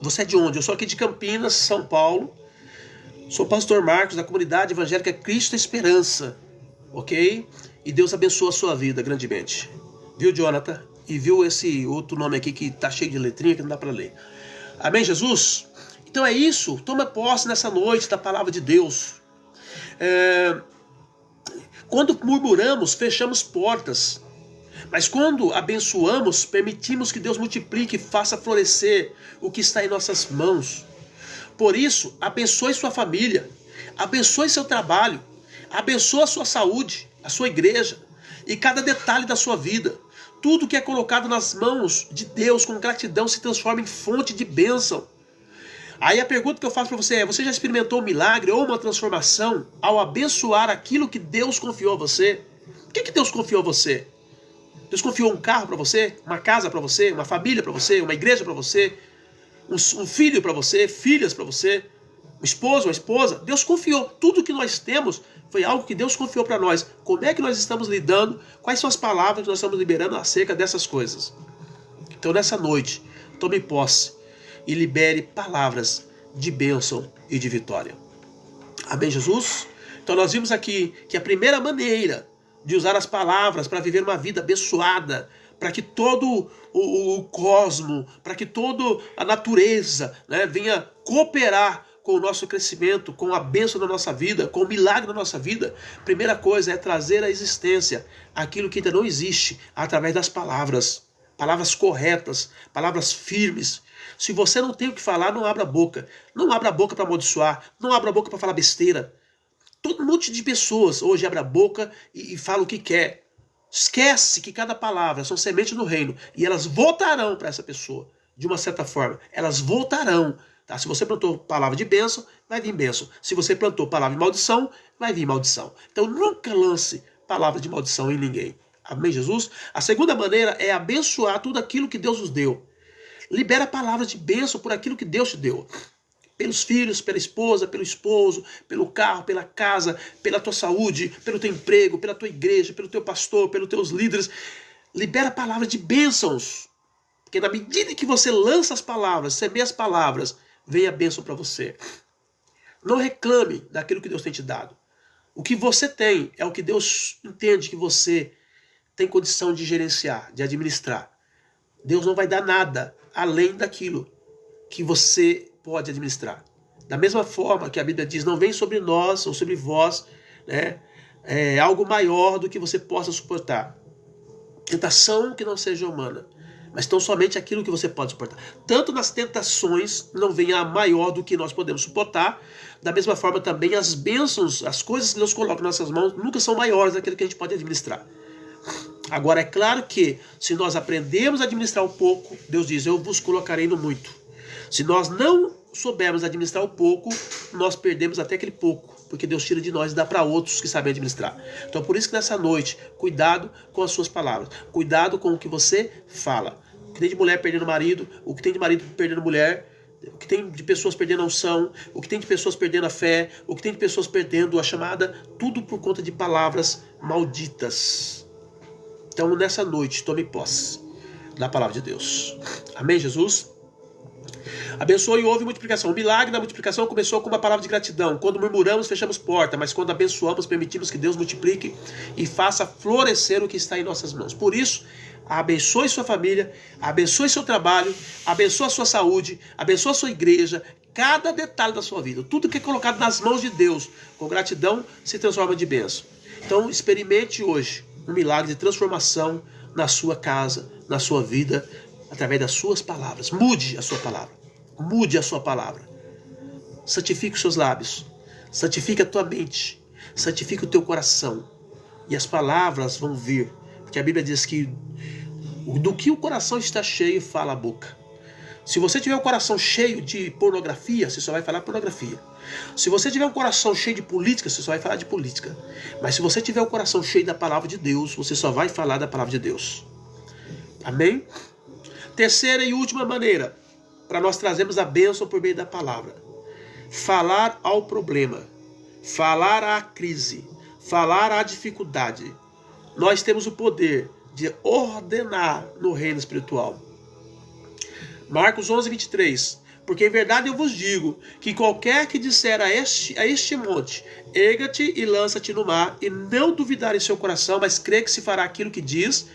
Você é de onde? Eu sou aqui de Campinas, São Paulo. Sou pastor Marcos, da comunidade evangélica Cristo Esperança. Ok? E Deus abençoa a sua vida grandemente. Viu, Jonathan? E viu esse outro nome aqui que está cheio de letrinha que não dá para ler. Amém, Jesus? Então é isso, toma posse nessa noite da palavra de Deus. Quando murmuramos, fechamos portas. Mas quando abençoamos, permitimos que Deus multiplique e faça florescer o que está em nossas mãos. Por isso, abençoe sua família, abençoe seu trabalho, abençoe a sua saúde, a sua igreja e cada detalhe da sua vida. Tudo que é colocado nas mãos de Deus com gratidão se transforma em fonte de bênção. Aí a pergunta que eu faço para você é: você já experimentou um milagre ou uma transformação ao abençoar aquilo que Deus confiou a você? O que Deus confiou a você? Deus confiou um carro para você, uma casa para você, uma família para você, uma igreja para você, um filho para você, filhas para você, um esposo, uma esposa. Deus confiou. Tudo que nós temos foi algo que Deus confiou para nós. Como é que nós estamos lidando? Quais são as palavras que nós estamos liberando acerca dessas coisas? Então nessa noite, tome posse e libere palavras de bênção e de vitória. Amém, Jesus? Então nós vimos aqui que a primeira maneira de usar as palavras para viver uma vida abençoada, para que todo o cosmo, para que toda a natureza, né, venha cooperar com o nosso crescimento, com a bênção da nossa vida, com o milagre da nossa vida. Primeira coisa é trazer à existência aquilo que ainda não existe através das palavras. Palavras corretas, palavras firmes. Se você não tem o que falar, não abra a boca. Não abra a boca para amaldiçoar. Não abra a boca para falar besteira. Todo um monte de pessoas hoje abre a boca e fala o que quer. Esquece que cada palavra são sementes no reino. E elas voltarão para essa pessoa. De uma certa forma. Elas voltarão. Tá? Se você plantou palavra de bênção, vai vir bênção. Se você plantou palavra de maldição, vai vir maldição. Então nunca lance palavra de maldição em ninguém. Amém, Jesus? A segunda maneira é abençoar tudo aquilo que Deus nos deu. Libera palavras de bênção por aquilo que Deus te deu. Pelos filhos, pela esposa, pelo esposo, pelo carro, pela casa, pela tua saúde, pelo teu emprego, pela tua igreja, pelo teu pastor, pelos teus líderes. Libera palavras de bênçãos. Porque na medida que você lança as palavras, semeia as palavras, vem a bênção para você. Não reclame daquilo que Deus tem te dado. O que você tem é o que Deus entende que você tem condição de gerenciar, de administrar. Deus não vai dar nada além daquilo que você pode administrar. Da mesma forma que a Bíblia diz, não vem sobre nós ou sobre vós, né, algo maior do que você possa suportar. Tentação que não seja humana, mas tão somente aquilo que você pode suportar. Tanto nas tentações não vem a maior do que nós podemos suportar, da mesma forma também as bênçãos, as coisas que Deus coloca nas nossas mãos, nunca são maiores daquilo que a gente pode administrar. Agora é claro que se nós aprendemos a administrar o pouco, Deus diz, eu vos colocarei no muito. Se nós não soubermos administrar o pouco, nós perdemos até aquele pouco, porque Deus tira de nós e dá para outros que sabem administrar. Então por isso que nessa noite, cuidado com as suas palavras, cuidado com o que você fala. O que tem de mulher perdendo marido, o que tem de marido perdendo mulher, o que tem de pessoas perdendo a unção, o que tem de pessoas perdendo a fé, o que tem de pessoas perdendo a chamada, tudo por conta de palavras malditas. Então nessa noite, tome posse da palavra de Deus. Amém, Jesus? Abençoou e houve multiplicação. O milagre da multiplicação começou com uma palavra de gratidão. Quando murmuramos, fechamos porta, mas quando abençoamos, permitimos que Deus multiplique e faça florescer o que está em nossas mãos. Por isso, abençoe sua família, abençoe seu trabalho, abençoe a sua saúde, abençoe a sua igreja, cada detalhe da sua vida. Tudo que é colocado nas mãos de Deus, com gratidão, se transforma de bênção. Então, experimente hoje um milagre de transformação na sua casa, na sua vida, através das suas palavras. Mude a sua palavra. Mude a sua palavra. Santifique os seus lábios. Santifique a tua mente. Santifique o teu coração. E as palavras vão vir. Porque a Bíblia diz que do que o coração está cheio, fala a boca. Se você tiver um coração cheio de pornografia, você só vai falar pornografia. Se você tiver um coração cheio de política, você só vai falar de política. Mas se você tiver um coração cheio da palavra de Deus, você só vai falar da palavra de Deus. Amém? Terceira e última maneira para nós trazermos a bênção por meio da palavra. Falar ao problema. Falar à crise. Falar à dificuldade. Nós temos o poder de ordenar no reino espiritual. Marcos 11, 23. Porque em verdade eu vos digo que qualquer que disser a este monte, erga-te e lança-te no mar, e não duvidar em seu coração, mas crê que se fará aquilo que diz,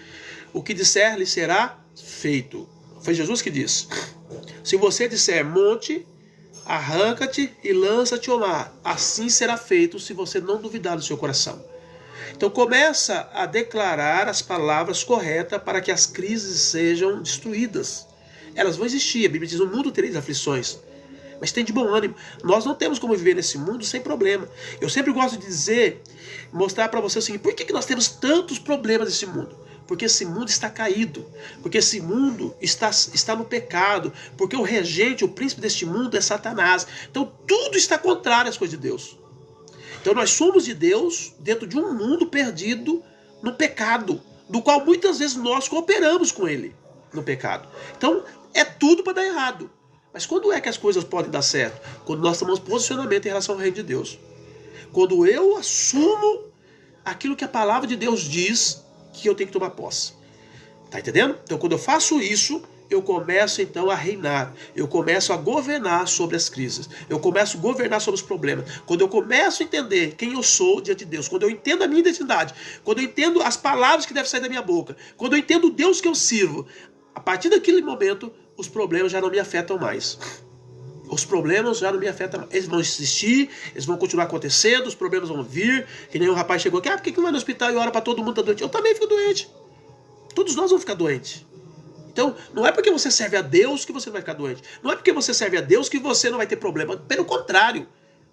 o que disser lhe será feito. Foi Jesus que disse. Se você disser monte, arranca-te e lança-te ao mar, assim será feito se você não duvidar do seu coração. Então começa a declarar as palavras corretas para que as crises sejam destruídas. Elas vão existir, a Bíblia diz, no mundo tereis aflições, mas tem de bom ânimo. Nós não temos como viver nesse mundo sem problema. Eu sempre gosto de dizer, mostrar para você o seguinte, por que nós temos tantos problemas nesse mundo? Porque esse mundo está caído, porque esse mundo está no pecado, porque o regente, o príncipe deste mundo é Satanás. Então tudo está contrário às coisas de Deus. Então nós somos de Deus dentro de um mundo perdido no pecado, do qual muitas vezes nós cooperamos com ele no pecado. Então é tudo para dar errado. Mas quando é que as coisas podem dar certo? Quando nós tomamos posicionamento em relação ao reino de Deus. Quando eu assumo aquilo que a palavra de Deus diz que eu tenho que tomar posse. Tá entendendo? Então quando eu faço isso, eu começo então a reinar. Eu começo a governar sobre as crises. Eu começo a governar sobre os problemas. Quando eu começo a entender quem eu sou diante de Deus. Quando eu entendo a minha identidade. Quando eu entendo as palavras que devem sair da minha boca. Quando eu entendo o Deus que eu sirvo. A partir daquele momento, os problemas já não me afetam mais. Os problemas já não me afetam mais. Eles vão existir, eles vão continuar acontecendo, os problemas vão vir. Que nem um rapaz chegou aqui, por que não vai no hospital e ora para todo mundo estar doente? Eu também fico doente. Todos nós vamos ficar doentes. Então, não é porque você serve a Deus que você não vai ficar doente. Não é porque você serve a Deus que você não vai ter problema. Pelo contrário,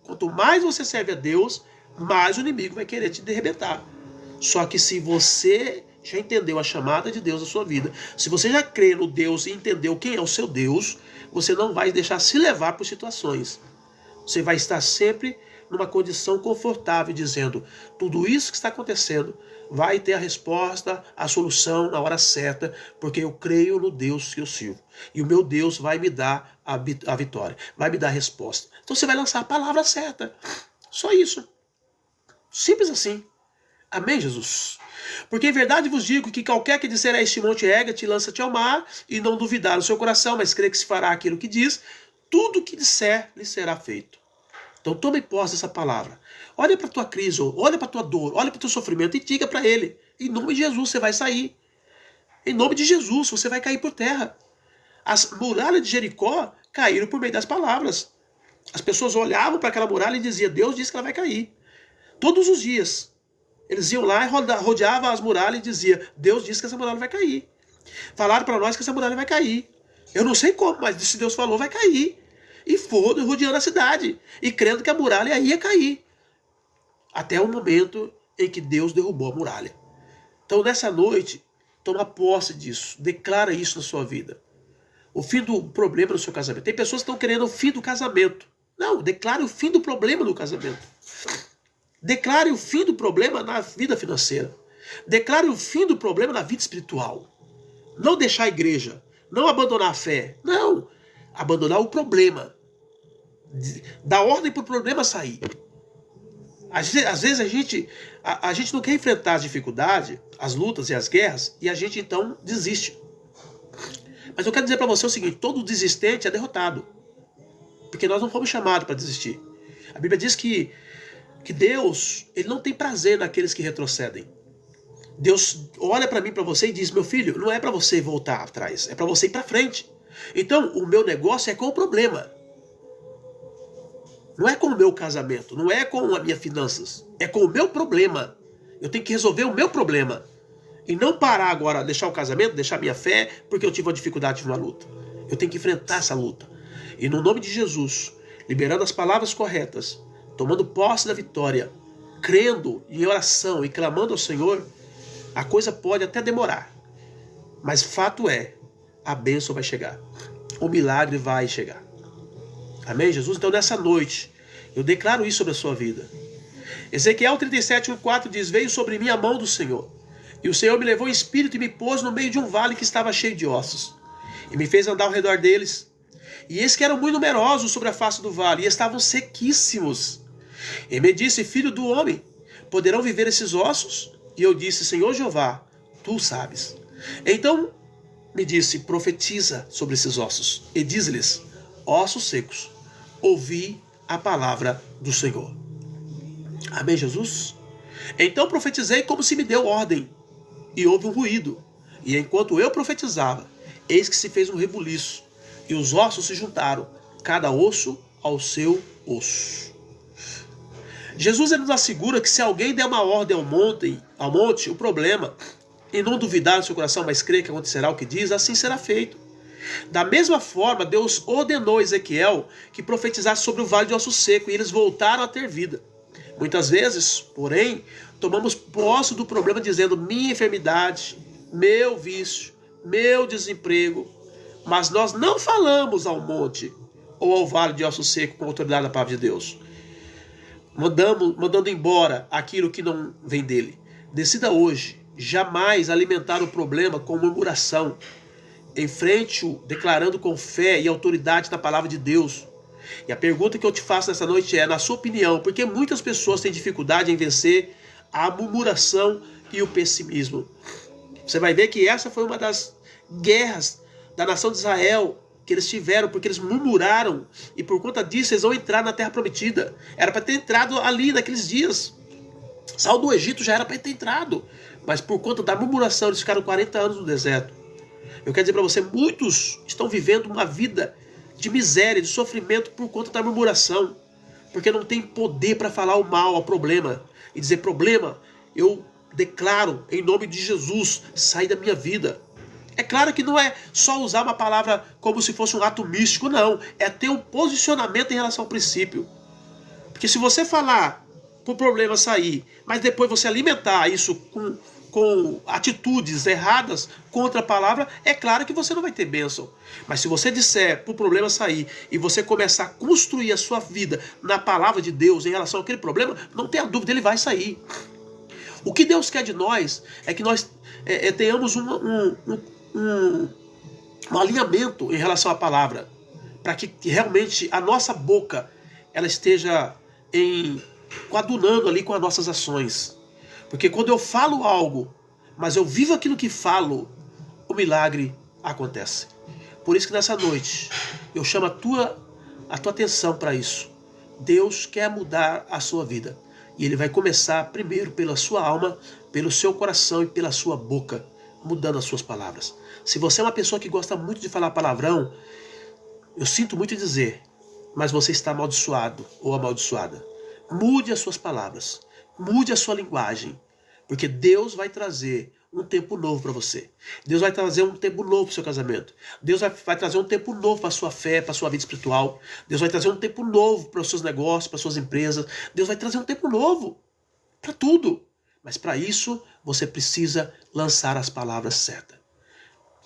quanto mais você serve a Deus, mais o inimigo vai querer te arrebentar. Só que se você já entendeu a chamada de Deus na sua vida, se você já crê no Deus e entendeu quem é o seu Deus, você não vai deixar se levar por situações. Você vai estar sempre numa condição confortável, dizendo: tudo isso que está acontecendo vai ter a resposta, a solução na hora certa, porque eu creio no Deus que eu sirvo. E o meu Deus vai me dar a vitória, vai me dar a resposta. Então você vai lançar a palavra certa. Só isso. Simples assim. Amém, Jesus? Porque em verdade vos digo que qualquer que disser a este monte erga-te, lança-te ao mar, e não duvidar no seu coração, mas crê que se fará aquilo que diz, tudo que disser lhe será feito. Então tome posse dessa palavra. Olha para a tua crise, olha para a tua dor, olha para o teu sofrimento e diga para ele: em nome de Jesus você vai sair. Em nome de Jesus você vai cair por terra. As muralhas de Jericó caíram por meio das palavras. As pessoas olhavam para aquela muralha e diziam: Deus disse que ela vai cair. Todos os dias. Eles iam lá e rodeavam as muralhas e diziam: Deus disse que essa muralha vai cair. Falaram para nós que essa muralha vai cair. Eu não sei como, mas se Deus falou, vai cair. E foram rodeando a cidade, e crendo que a muralha ia cair. Até o momento em que Deus derrubou a muralha. Então nessa noite, toma posse disso. Declara isso na sua vida. O fim do problema no seu casamento. Tem pessoas que estão querendo o fim do casamento. Não, declare o fim do problema no casamento. Declare o fim do problema na vida financeira. Declare o fim do problema na vida espiritual. Não deixar a igreja. Não abandonar a fé. Não. Abandonar o problema. Dar ordem para o problema sair. Às vezes a gente não quer enfrentar as dificuldades, as lutas e as guerras, e a gente então desiste. Mas eu quero dizer para você o seguinte: todo desistente é derrotado. Porque nós não fomos chamados para desistir. A Bíblia diz que Deus, ele não tem prazer naqueles que retrocedem. Deus olha para mim, para você e diz: meu filho, não é para você voltar atrás, é para você ir para frente. Então o meu negócio é com o problema. Não é com o meu casamento, não é com as minhas finanças, é com o meu problema. Eu tenho que resolver o meu problema. E não parar agora, deixar o casamento, deixar minha fé, porque eu tive uma dificuldade de uma luta. Eu tenho que enfrentar essa luta. E no nome de Jesus, liberando as palavras corretas, tomando posse da vitória, crendo em oração e clamando ao Senhor, a coisa pode até demorar. Mas fato é, a bênção vai chegar. O milagre vai chegar. Amém, Jesus? Então nessa noite, eu declaro isso sobre a sua vida. Ezequiel 37:1-4 diz: veio sobre mim a mão do Senhor, e o Senhor me levou em espírito e me pôs no meio de um vale que estava cheio de ossos, e me fez andar ao redor deles. E eis que eram muito numerosos sobre a face do vale, e estavam sequíssimos. E me disse: filho do homem, poderão viver esses ossos? E eu disse: Senhor Jeová, tu sabes. Então me disse: profetiza sobre esses ossos, e diz-lhes: ossos secos, ouvi a palavra do Senhor. Amém, Jesus? Então profetizei como se me deu ordem, e houve um ruído. E enquanto eu profetizava, eis que se fez um rebuliço, e os ossos se juntaram, cada osso ao seu osso. Jesus ele nos assegura que se alguém der uma ordem ao monte, o problema, e não duvidar no seu coração, mas crer que acontecerá o que diz, assim será feito. Da mesma forma, Deus ordenou a Ezequiel que profetizasse sobre o vale de osso seco, e eles voltaram a ter vida. Muitas vezes, porém, tomamos posse do problema dizendo: minha enfermidade, meu vício, meu desemprego. Mas nós não falamos ao monte ou ao vale de osso seco com a autoridade da palavra de Deus, mandando embora aquilo que não vem dele. Decida hoje jamais alimentar o problema com murmuração. Enfrente-o declarando com fé e autoridade na palavra de Deus. E a pergunta que eu te faço nessa noite é: na sua opinião, por que muitas pessoas têm dificuldade em vencer a murmuração e o pessimismo? Você vai ver que essa foi uma das guerras da nação de Israel que eles tiveram, porque eles murmuraram, e por conta disso eles vão entrar na terra prometida. Era para ter entrado ali naqueles dias. Saul do Egito já era para ter entrado, mas por conta da murmuração eles ficaram 40 anos no deserto. Eu quero dizer para você, muitos estão vivendo uma vida de miséria, de sofrimento por conta da murmuração, porque não tem poder para falar o mal ao problema e dizer: problema, eu declaro em nome de Jesus, sai da minha vida. É claro que não é só usar uma palavra como se fosse um ato místico, não. É ter um posicionamento em relação ao princípio. Porque se você falar para o problema sair, mas depois você alimentar isso com com atitudes erradas contra a palavra, é claro que você não vai ter bênção. Mas se você disser para o problema sair e você começar a construir a sua vida na palavra de Deus em relação àquele problema, não tenha dúvida, ele vai sair. O que Deus quer de nós é que nós tenhamos um alinhamento em relação à palavra, para que realmente a nossa boca ela esteja coadunando ali com as nossas ações. Porque quando eu falo algo, mas eu vivo aquilo que falo, o milagre acontece. Por isso que nessa noite eu chamo a tua atenção para isso. Deus quer mudar a sua vida. E Ele vai começar primeiro pela sua alma, pelo seu coração e pela sua boca, mudando as suas palavras. Se você é uma pessoa que gosta muito de falar palavrão, eu sinto muito dizer, mas você está amaldiçoado ou amaldiçoada. Mude as suas palavras, mude a sua linguagem, porque Deus vai trazer um tempo novo para você. Deus vai trazer um tempo novo para o seu casamento. Deus vai trazer um tempo novo para a sua fé, para a sua vida espiritual. Deus vai trazer um tempo novo para os seus negócios, para as suas empresas. Deus vai trazer um tempo novo para tudo. Mas para isso, você precisa lançar as palavras certas.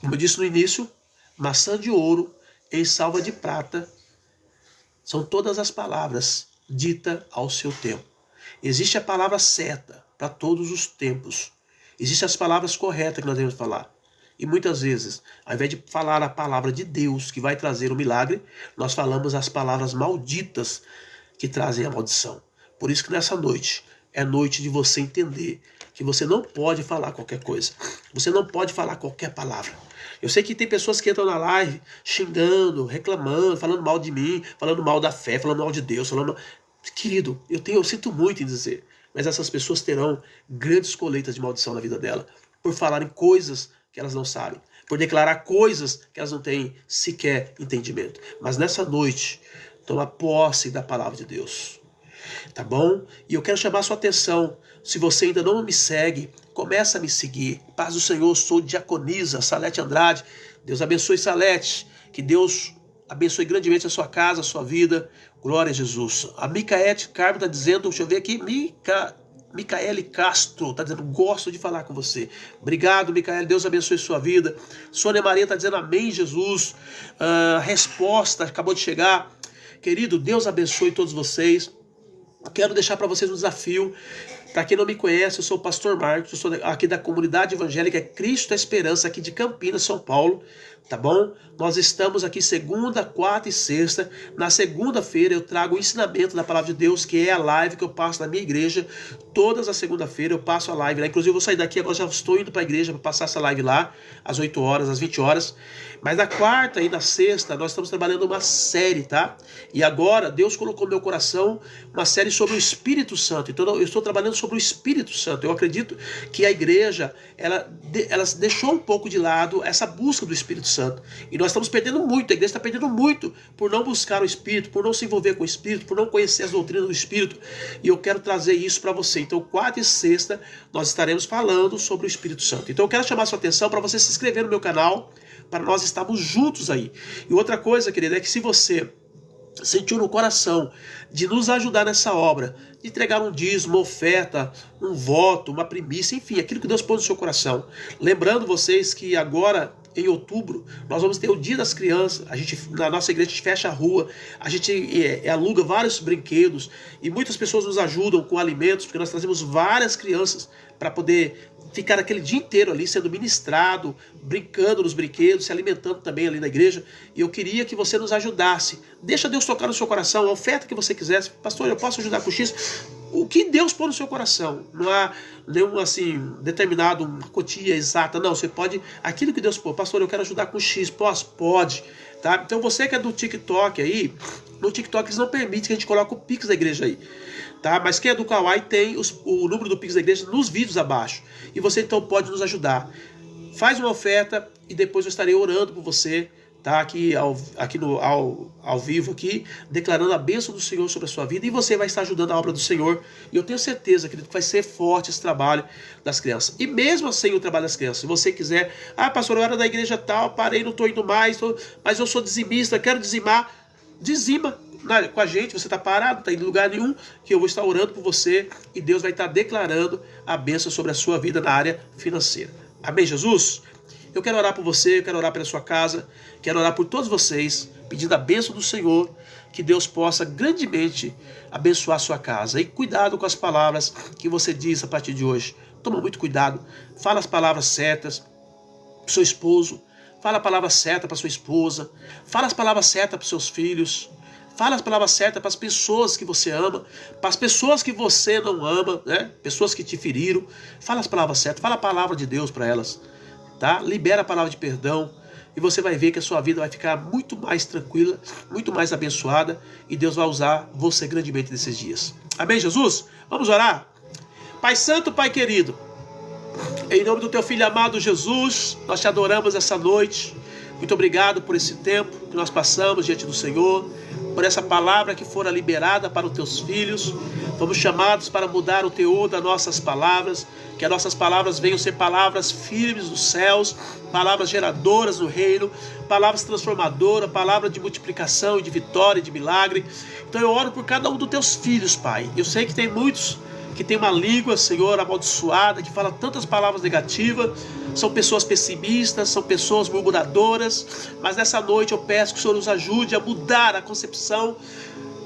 Como eu disse no início, maçã de ouro em salva de prata são todas as palavras ditas ao seu tempo. Existe a palavra certa para todos os tempos. Existem as palavras corretas que nós devemos falar. E muitas vezes, ao invés de falar a palavra de Deus que vai trazer o milagre, nós falamos as palavras malditas que trazem a maldição. Por isso que nessa noite, é noite de você entender que você não pode falar qualquer coisa. Você não pode falar qualquer palavra. Eu sei que tem pessoas que entram na live xingando, reclamando, falando mal de mim, falando mal da fé, falando mal de Deus, falando... Querido, eu sinto muito em dizer, mas essas pessoas terão grandes colheitas de maldição na vida dela, por falarem coisas que elas não sabem, por declarar coisas que elas não têm sequer entendimento. Mas nessa noite, toma posse da palavra de Deus. Tá bom? E eu quero chamar a sua atenção. Se você ainda não me segue, começa a me seguir. Paz do Senhor, sou diaconisa Salete Andrade. Deus abençoe, Salete. Que Deus abençoe grandemente a sua casa, a sua vida. Glória a Jesus. A Micaete Carmo está dizendo, deixa eu ver aqui, Micaele Castro está dizendo, gosto de falar com você. Obrigado, Micaele, Deus abençoe sua vida. Sônia Maria está dizendo, amém, Jesus. Resposta acabou de chegar. Querido, Deus abençoe todos vocês. Quero deixar para vocês um desafio. Para quem não me conhece, eu sou o pastor Marcos, eu sou aqui da comunidade evangélica Cristo a Esperança, aqui de Campinas, São Paulo, tá bom? Nós estamos aqui segunda, quarta e sexta. Na segunda-feira eu trago o ensinamento da palavra de Deus, que é a live que eu passo na minha igreja. Todas as segunda-feira eu passo a live lá. Inclusive eu vou sair daqui, agora já estou indo para a igreja para passar essa live lá, às 8 horas, às 20 horas. Mas na quarta e na sexta nós estamos trabalhando uma série, tá? E agora Deus colocou no meu coração uma série sobre o Espírito Santo. Então eu estou trabalhando sobre o Espírito Santo. Eu acredito que a igreja, ela deixou um pouco de lado essa busca do Espírito Santo. E nós estamos perdendo muito, a igreja está perdendo muito por não buscar o Espírito, por não se envolver com o Espírito, por não conhecer as doutrinas do Espírito. E eu quero trazer isso para você. Então, quarta e sexta, nós estaremos falando sobre o Espírito Santo. Então, eu quero chamar a sua atenção para você se inscrever no meu canal, para nós estarmos juntos aí. E outra coisa, querida, é que se você sentiu no coração de nos ajudar nessa obra, de entregar um dízimo, uma oferta, um voto, uma primícia, enfim, aquilo que Deus pôs no seu coração. Lembrando vocês que agora, em outubro, nós vamos ter o Dia das Crianças. Na nossa igreja a gente fecha a rua, a gente aluga vários brinquedos e muitas pessoas nos ajudam com alimentos, porque nós trazemos várias crianças para poder ficar aquele dia inteiro ali sendo ministrado, brincando nos brinquedos, se alimentando também ali na igreja. E eu queria que você nos ajudasse. Deixa Deus tocar no seu coração, a oferta que você quisesse. Pastor, eu posso ajudar com X? O que Deus pôr no seu coração. Não há nenhum assim, determinado, uma quantia exata. Não, você pode, aquilo que Deus pôr. Pastor, eu quero ajudar com X. Pode. Tá? Então você que é do TikTok aí, no TikTok eles não permitem que a gente coloque o Pix da igreja aí. Tá? Mas quem é do Kawaii tem o número do Pix da igreja nos vídeos abaixo. E você então pode nos ajudar. Faz uma oferta e depois eu estarei orando por você, tá? Aqui ao vivo, aqui, declarando a bênção do Senhor sobre a sua vida. E você vai estar ajudando a obra do Senhor. E eu tenho certeza, querido, que vai ser forte esse trabalho das crianças. E mesmo sem o trabalho das crianças, se você quiser, pastor, eu era da igreja tal, parei, não estou indo mais, mas eu sou dizimista, quero dizimar. Dizima. com a gente, você está parado, não está indo em lugar nenhum, que eu vou estar orando por você e Deus vai estar declarando a bênção sobre a sua vida na área financeira. Amém, Jesus? Eu quero orar por você, eu quero orar pela sua casa, quero orar por todos vocês, pedindo a bênção do Senhor, que Deus possa grandemente abençoar a sua casa. E cuidado com as palavras que você diz a partir de hoje. Toma muito cuidado, fala as palavras certas para o seu esposo, fala a palavra certa para sua esposa, fala as palavras certas para os seus filhos, fala as palavras certas para as pessoas que você ama, para as pessoas que você não ama, né? Pessoas que te feriram. Fala as palavras certas, fala a palavra de Deus para elas, tá? Libera a palavra de perdão e você vai ver que a sua vida vai ficar muito mais tranquila, muito mais abençoada e Deus vai usar você grandemente nesses dias. Amém, Jesus? Vamos orar? Pai Santo, Pai querido, em nome do Teu Filho amado Jesus, nós te adoramos essa noite. Muito obrigado por esse tempo que nós passamos diante do Senhor, por essa palavra que fora liberada para os Teus filhos. Fomos chamados para mudar o teor das nossas palavras, que as nossas palavras venham ser palavras firmes dos céus, palavras geradoras do reino, palavras transformadoras, palavras de multiplicação e de vitória e de milagre. Então eu oro por cada um dos Teus filhos, Pai. Eu sei que tem muitos que tem uma língua, Senhor, amaldiçoada, que fala tantas palavras negativas, são pessoas pessimistas, são pessoas murmuradoras, mas nessa noite eu peço que o Senhor nos ajude a mudar a concepção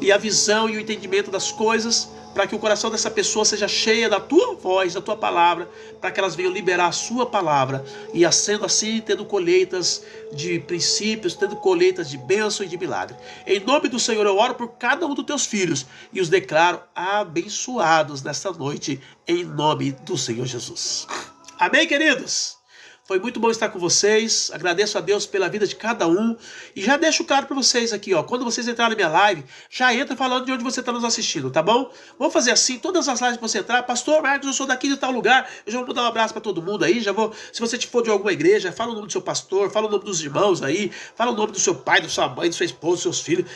e a visão e o entendimento das coisas, para que o coração dessa pessoa seja cheia da Tua voz, da Tua palavra, para que elas venham liberar a Sua palavra, e sendo assim, tendo colheitas de princípios, tendo colheitas de bênção e de milagre. Em nome do Senhor eu oro por cada um dos Teus filhos, e os declaro abençoados nesta noite, em nome do Senhor Jesus. Amém, queridos? Foi muito bom estar com vocês, agradeço a Deus pela vida de cada um, e já deixo claro para vocês aqui, ó, quando vocês entrarem na minha live, já entra falando de onde você está nos assistindo, tá bom? Vamos fazer assim, todas as lives que você entrar, Pastor Marcos, eu sou daqui de tal lugar, eu já vou dar um abraço para todo mundo aí, já vou, se você for de alguma igreja, fala o nome do seu pastor, fala o nome dos irmãos aí, fala o nome do seu pai, da sua mãe, da sua esposa, dos seus filhos,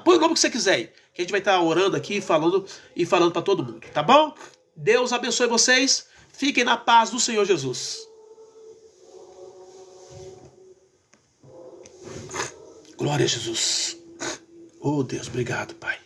põe o nome que você quiser aí, que a gente vai estar orando aqui, falando para todo mundo, tá bom? Deus abençoe vocês, fiquem na paz do Senhor Jesus. Glória a Jesus. Oh Deus, obrigado, Pai.